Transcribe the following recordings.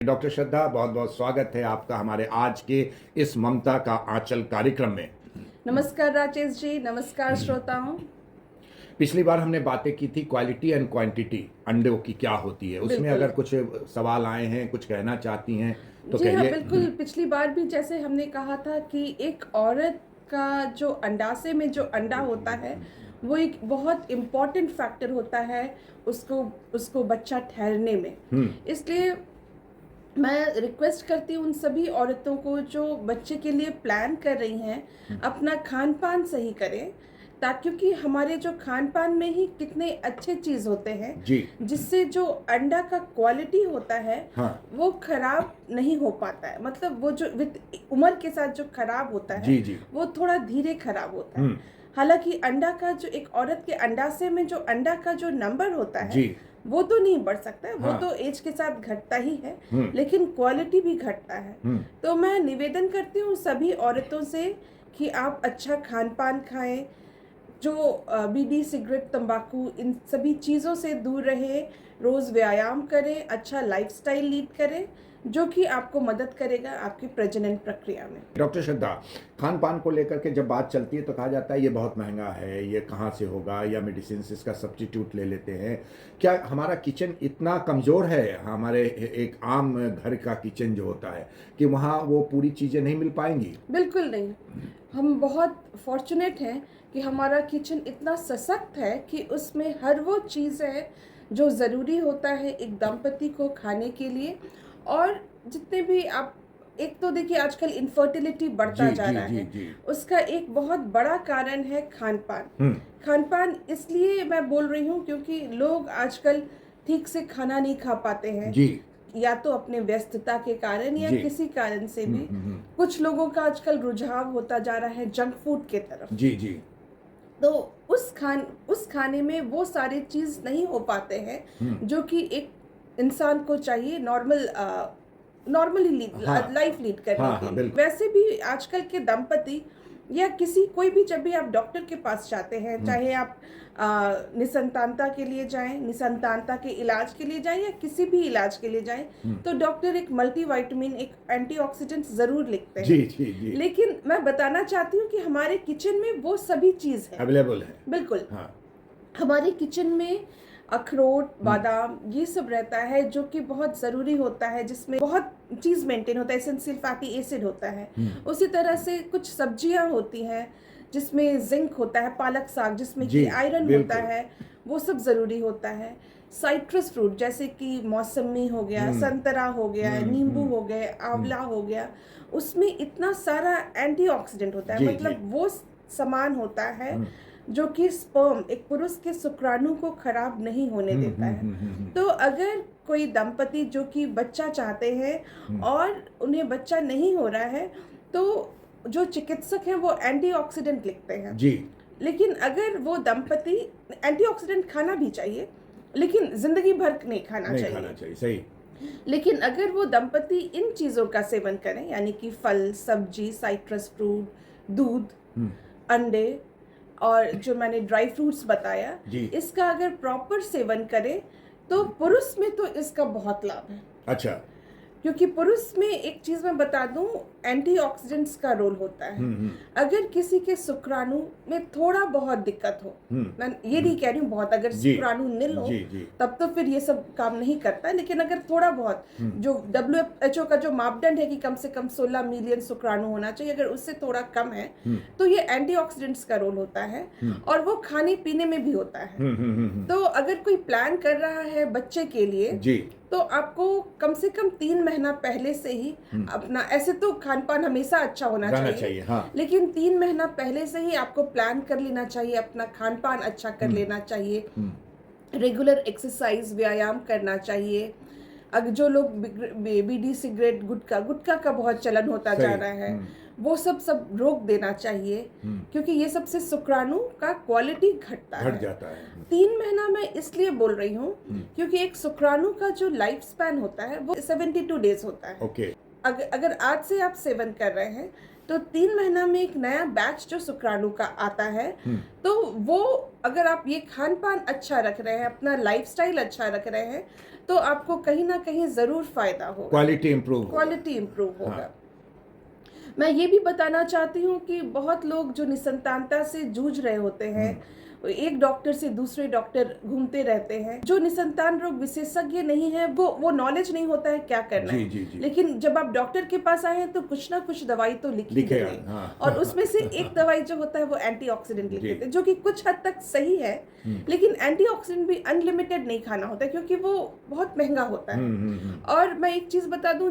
Doctor श्रद्धा, बहुत बहुत स्वागत है आपका हमारे आज के इस ममता का आंचल कार्यक्रम में। नमस्कार राजेश जी, नमस्कार श्रोताओं। पिछली बार हमने बातें की थी क्वालिटी एंड क्वांटिटी अंडों की क्या होती है, उसमें बिल्कुल। अगर कुछ सवाल आए हैं, कुछ कहना चाहती हैं तो जी हाँ, कहिए। बिल्कुल। पिछली बार भी जैसे हमने कहा था कि एक औरत का जो अंडाशय में जो अंडा होता है वो एक बहुत इम्पॉर्टेंट फैक्टर होता है उसको उसको बच्चा ठहरने में। इसलिए मैं रिक्वेस्ट करती हूँ उन सभी औरतों को जो बच्चे के लिए प्लान कर रही हैं, अपना खान पान सही करें, ताकि क्योंकि हमारे जो खान पान में ही कितने अच्छे चीज़ होते हैं जी। जिससे जो अंडा का क्वालिटी होता है हाँ। वो खराब नहीं हो पाता है। मतलब वो जो विद उम्र के साथ जो खराब होता है जी जी। वो थोड़ा धीरे खराब होता है। हालांकि अंडा का जो एक औरत के अंडाशय में जो अंडा का जो नंबर होता है जी। वो तो नहीं बढ़ सकता है, वो हाँ। तो एज के साथ घटता ही है, लेकिन क्वालिटी भी घटता है। तो मैं निवेदन करती हूँ सभी औरतों से कि आप अच्छा खान पान खाएं, जो बीड़ी सिगरेट तंबाकू इन सभी चीज़ों से दूर रहे, रोज़ व्यायाम करें, अच्छा लाइफस्टाइल लीड करें जो कि आपको मदद करेगा आपकी प्रजनन प्रक्रिया में। डॉक्टर श्रद्धा, खान पान को लेकर के जब बात चलती है तो कहा जाता है ये बहुत महंगा है, ये कहाँ से होगा, या मेडिसिन से इसका सब्स्टिट्यूट ले लेते हैं। क्या हमारा किचन इतना कमज़ोर है, हमारे एक आम घर का किचन जो होता है, कि वहाँ वो पूरी चीज़ें नहीं मिल पाएंगी? बिल्कुल नहीं। हम बहुत फॉर्चुनेट हैं कि हमारा किचन इतना सशक्त है कि उसमें हर वो चीज़ है जो ज़रूरी होता है एक दंपति को खाने के लिए। और जितने भी आप, एक तो देखिए आजकल इनफर्टिलिटी बढ़ता जी जा जी रहा जी है, जी। उसका एक बहुत बड़ा कारण है खान पान। खान पान इसलिए मैं बोल रही हूँ क्योंकि लोग आजकल ठीक से खाना नहीं खा पाते हैं, जी या तो अपने व्यस्तता के कारण या जी। किसी कारण से भी। कुछ लोगों का आजकल रुझाव होता जा रहा है जंक फूड के तरफ। जी जी। तो उस खाने में वो सारी चीज़ नहीं हो पाते हैं जो कि एक इंसान को चाहिए नॉर्मली हाँ लाइफ लीड करने हाँ के हाँ, लिए। बिल्कुल। वैसे भी आजकल के दंपति या किसी कोई भी, जब भी आप डॉक्टर के पास जाते हैं, चाहे आप निसंतानता के लिए जाएं, निसंतानता के इलाज के लिए जाएं या किसी भी इलाज के लिए जाएं, तो डॉक्टर एक मल्टीविटामिन, एक एंटीऑक्सीडेंट ज़रूर लिखते जी हैं। जी जी। लेकिन मैं बताना चाहती हूँ कि हमारे किचन में वो सभी चीज़ है। अवेलेबल है। बिल्कुल। हाँ। हमारे किचन में अखरोट, बादाम ये सब रहता है जो कि बहुत ज़रूरी होता है, जिसमें बहुत चीज़ मेंटेन होता है, एसेंशियल फैटी एसिड होता है। उसी तरह से कुछ सब्जियां होती हैं जिसमें जिंक होता है, पालक साग जिसमें कि जी आयरन होता बिल्कुल। है, वो सब ज़रूरी होता है। साइट्रस फ्रूट जैसे कि मौसमी हो गया, संतरा हो गया, नींबू हो गए, आंवला हो गया, उसमें इतना सारा एंटीऑक्सीडेंट होता है। जी जी। मतलब वो सामान होता है जो कि स्पर्म, एक पुरुष के शुक्राणु को खराब नहीं होने देता है। तो अगर कोई दंपति जो कि बच्चा चाहते हैं और उन्हें बच्चा नहीं हो रहा है, तो जो चिकित्सक हैं वो एंटीऑक्सीडेंट लिखते हैं। जी। लेकिन अगर वो दंपति, एंटीऑक्सीडेंट खाना भी चाहिए लेकिन जिंदगी भर नहीं खाना नहीं चाहिए। खाना चाहिए, सही। लेकिन अगर वो दंपति इन चीज़ों का सेवन करें, यानी कि फल, सब्जी, साइट्रस फ्रूट, दूध, अंडे और जो मैंने ड्राई फ्रूट्स बताया, जी। इसका अगर प्रॉपर सेवन करें तो पुरुष में तो इसका बहुत लाभ है। अच्छा। क्योंकि पुरुष में एक चीज़ मैं बता दूं, एंटीऑक्सीडेंट्स का रोल होता है। अगर किसी के शुक्राणु में थोड़ा बहुत दिक्कत हो, मैं ये नहीं कह रही हूँ बहुत, अगर जी शुक्राणु नील हो जी जी। तब तो फिर ये सब काम नहीं करता है, लेकिन अगर थोड़ा बहुत, जो WHO का जो मापदंड है कि कम से कम 16 मिलियन शुक्राणु होना चाहिए, अगर उससे थोड़ा कम है तो ये एंटीऑक्सीडेंट्स का रोल होता है, और वो खाने पीने में भी होता है। तो अगर कोई प्लान कर रहा है बच्चे के लिए, जी। तो आपको कम से कम 3 महीना पहले से ही अपना, ऐसे तो खान पान हमेशा अच्छा होना रहना चाहिए, चाहिए, हाँ। लेकिन 3 महीना पहले से ही आपको प्लान कर लेना चाहिए, अपना खान पान अच्छा कर लेना चाहिए, रेगुलर एक्सरसाइज, व्यायाम करना चाहिए। अगर जो लोग बीड़ी सिगरेट गुटखा का बहुत चलन होता जा रहा है, वो सब रोक देना चाहिए, क्योंकि ये सबसे शुक्राणु का क्वालिटी घट जाता है। 3 महीना मैं इसलिए बोल रही हूँ क्योंकि एक शुक्राणु का जो लाइफ स्पैन होता है वो 72 डेज होता है। ओके। अगर आज से आप सेवन कर रहे हैं तो 3 महीना में एक नया बैच जो शुक्राणु का आता है, तो वो अगर आप ये खान पान अच्छा रख रहे हैं, अपना लाइफस्टाइल अच्छा रख रहे हैं, तो आपको कहीं ना कहीं ज़रूर फायदा होगा, क्वालिटी इंप्रूव होगा। हाँ। मैं ये भी बताना चाहती हूँ कि बहुत लोग जो निसंतानता से जूझ रहे होते हैं, एक डॉक्टर से दूसरे डॉक्टर घूमते रहते हैं। जो निसंतान रोग विशेषज्ञ नहीं है, वो नॉलेज नहीं होता है क्या करना है। जी। लेकिन जब आप डॉक्टर के पास आए हैं तो कुछ ना कुछ दवाई तो लिखी गई है। हाँ। और उसमें से एक दवाई जो होता है वो एंटीऑक्सीडेंट लिख देते हैं, जो कि कुछ हद तक सही है। लेकिन एंटीऑक्सीडेंट भी अनलिमिटेड नहीं खाना होता है, क्योंकि वो बहुत महंगा होता है। और मैं एक चीज बता दूं,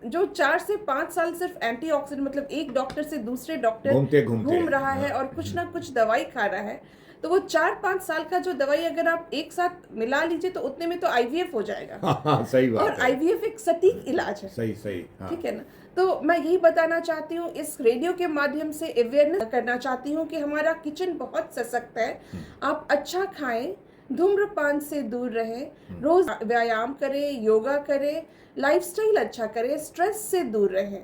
जो 4 से 5 साल सिर्फ एंटीऑक्सीडेंट, मतलब एक डॉक्टर से दूसरे डॉक्टर घूम रहा है और कुछ ना कुछ दवाई खा रहा है, तो वो 4-5 साल का जो दवाई अगर आप एक साथ मिला लीजिए तो उतने में तो आईवीएफ हो जाएगा। हाँ, सही बात और है। आईवीएफ एक सटीक इलाज है। सही हाँ। ठीक है ना। तो मैं यही बताना चाहती हूँ, इस रेडियो के माध्यम से अवेयरनेस करना चाहती हूँ कि हमारा किचन बहुत सशक्त है। आप अच्छा खाएं, धूम्रपान से दूर रहें, रोज व्यायाम करें, योगा करें, लाइफस्टाइल अच्छा करें, स्ट्रेस से दूर रहें।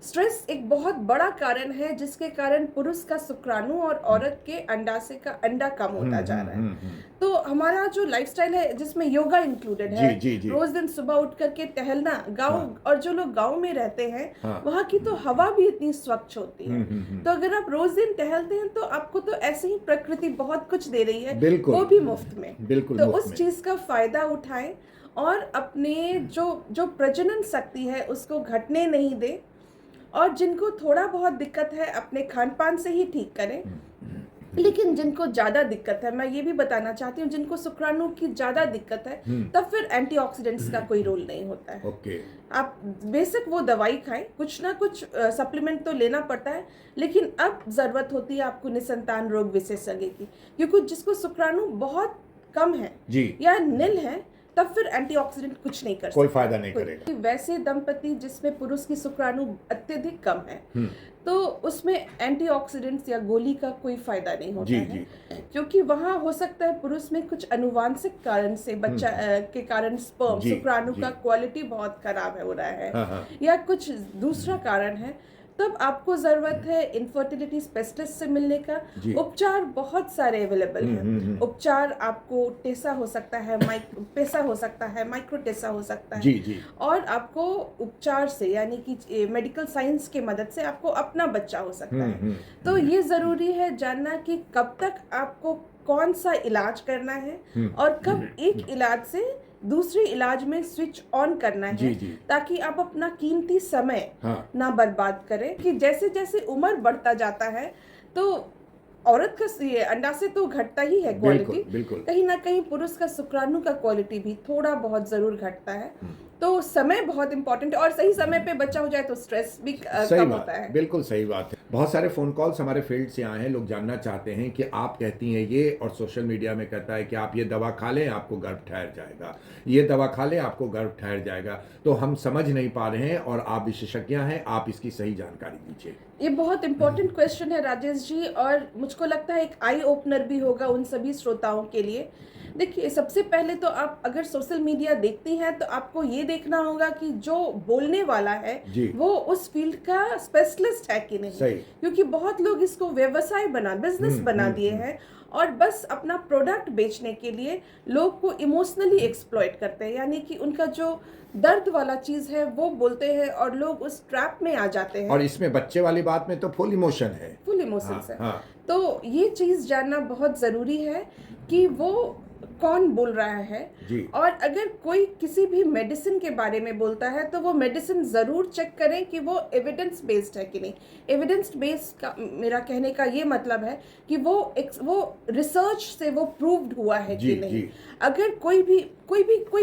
स्ट्रेस एक बहुत बड़ा कारण है जिसके कारण पुरुष का शुक्राणु और औरत के अंडाशय का अंडा कम होता जा रहा है। तो हमारा जो लाइफस्टाइल है जिसमें योगा इंक्लूडेड है, जी। रोज दिन सुबह उठ करके टहलना, गांव और जो लोग गांव में रहते हैं वहाँ की तो हवा भी इतनी स्वच्छ होती है। तो अगर आप रोज दिन टहलते हैं तो आपको तो ऐसे ही प्रकृति बहुत कुछ दे रही है, वो भी मुफ्त में। तो उस चीज का फायदा उठाएं और अपने जो प्रजनन शक्ति है उसको घटने नहीं दे। और जिनको थोड़ा बहुत दिक्कत है अपने खान पान से ही ठीक करें। लेकिन जिनको ज्यादा दिक्कत है, मैं ये भी बताना चाहती हूँ, जिनको शुक्राणु की ज्यादा दिक्कत है, तब फिर एंटीऑक्सीडेंट्स का कोई रोल नहीं होता है। ओके। आप बेशक वो दवाई खाएं, कुछ ना कुछ सप्लीमेंट तो लेना पड़ता है, लेकिन अब जरूरत होती है आपको निसंतान रोग विशेषज्ञ की, क्योंकि जिसको शुक्राणु बहुत कम है या नील है, तब फिर एंटीऑक्सीडेंट कुछ नहीं कर सकता, कोई फायदा नहीं करेगा। वैसे दंपति जिसमें पुरुष की शुक्राणु अत्यधिक कम है, तो उसमें एंटीऑक्सीडेंट्स या गोली का कोई फायदा नहीं होता है। क्योंकि वहाँ हो सकता है पुरुष में कुछ अनुवांशिक कारण से, बच्चा के कारण स्पर्म शुक्राणु का क्वालिटी बहुत खराब हो रहा है, या कुछ दूसरा कारण है, तब आपको जरूरत है इनफर्टिलिटी स्पेशलिस्ट से मिलने का। उपचार बहुत सारे अवेलेबल हैं। उपचार आपको टेसा हो सकता है, पेसा हो सकता है, माइक्रो टेसा हो सकता है। और आपको उपचार से, यानी कि मेडिकल साइंस के मदद से आपको अपना बच्चा हो सकता है। तो ये जरूरी है जानना कि कब तक आपको कौन सा इलाज करना है और कब एक इलाज से दूसरे इलाज में स्विच ऑन करना है, ताकि आप अपना कीमती समय ना बर्बाद करें। कि जैसे जैसे उम्र बढ़ता जाता है तो औरत का ये अंडाशय तो घटता ही है क्वालिटी, कहीं ना कहीं पुरुष का शुक्राणु का क्वालिटी भी थोड़ा बहुत जरूर घटता है। तो समय बहुत इंपॉर्टेंट है, और सही समय पे बच्चा हो जाए तो स्ट्रेस भी कम होता है। बिल्कुल सही बात है। बहुत सारे फोन कॉल्स हमारे फील्ड से आए हैं, लोग जानना चाहते हैं कि आप कहती हैं ये, और सोशल मीडिया में कहता है कि आप ये दवा खा लें आपको गर्भ ठहर जाएगा, ये दवा खा लें आपको गर्भ ठहर जाएगा। तो हम समझ नहीं पा रहे हैं, और आप विशेषज्ञ हैं, आप इसकी सही जानकारी दीजिए। ये बहुत इंपॉर्टेंट क्वेश्चन है राजेश जी, और मुझको लगता है एक आई ओपनर भी होगा उन सभी श्रोताओं के लिए। देखिए, सबसे पहले तो आप अगर सोशल मीडिया देखती हैं तो आपको ये देखना होगा कि जो बोलने वाला है वो उस फील्ड का स्पेशलिस्ट है कि नहीं। क्योंकि बहुत लोग इसको व्यवसाय बिजनेस बना दिए हैं, और बस अपना प्रोडक्ट बेचने के लिए लोग को इमोशनली एक्सप्लॉइट करते हैं, यानी कि उनका जो दर्द वाला चीज है वो बोलते हैं और लोग उस ट्रैप में आ जाते हैं। और इसमें बच्चे वाली बात में तो फुल इमोशन है, फुल इमोशंस है। तो ये चीज जानना बहुत जरूरी है कि वो कौन बोल रहा है। और अगर कोई किसी भी मेडिसिन के बारे में बोलता है तो वो मेडिसिन जरूर चेक करें कि वो एविडेंस बेस्ड है कि नहीं। एविडेंस बेस्ड का मेरा कहने का ये मतलब है कि वो रिसर्च से वो प्रूव्ड हुआ है कि नहीं। अगर कोई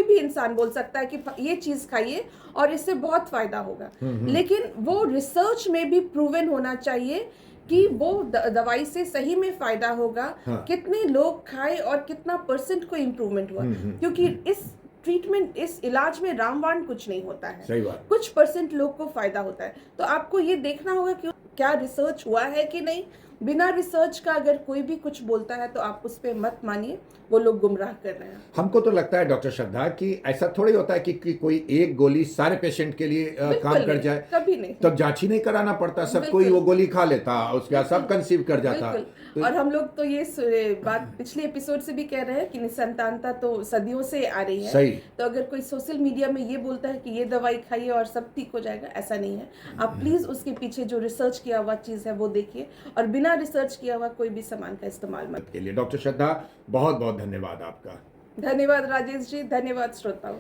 भी इंसान बोल सकता है कि ये चीज खाइए और इससे बहुत फायदा होगा, लेकिन वो रिसर्च में भी प्रूवन होना चाहिए कि वो दवाई से सही में फायदा होगा। कितने लोग खाए और कितना % को इम्प्रूवमेंट हुआ, क्योंकि इस ट्रीटमेंट, इस इलाज में रामबाण कुछ नहीं होता है। सही बात। कुछ % लोग को फायदा होता है। तो आपको ये देखना होगा कि क्या रिसर्च हुआ है कि नहीं, बिना रिसर्च का अगर कोई भी कुछ बोलता है तो आप उस पे मत मानिए, वो लोग गुमराह कर रहे हैं। हमको तो लगता है डॉक्टर श्रद्धा कि ऐसा थोड़ी होता है कि कोई एक गोली सारे पेशेंट के लिए काम बिल्कुल कर नहीं, जाए, कभी नहीं। तब जांच ही नहीं कराना पड़ता, सब कोई बिल्कुल। वो गोली खा लेता, उसके बाद सब बिल्कुल। कंसीव कर जाता। बिल्कुल। तो और हम लोग तो ये बात पिछले एपिसोड से भी कह रहे हैं कि निसंतानता तो सदियों से आ रही है। सही। तो अगर कोई सोशल मीडिया में ये बोलता है कि ये दवाई खाइए और सब ठीक हो जाएगा, ऐसा नहीं है। आप प्लीज उसके पीछे जो रिसर्च किया हुआ चीज है वो देखिए, और बिना रिसर्च किया हुआ कोई भी सामान का इस्तेमाल मत। के लिए डॉक्टर श्रद्धा बहुत बहुत धन्यवाद आपका। धन्यवाद राजेश जी, धन्यवाद श्रोताओं।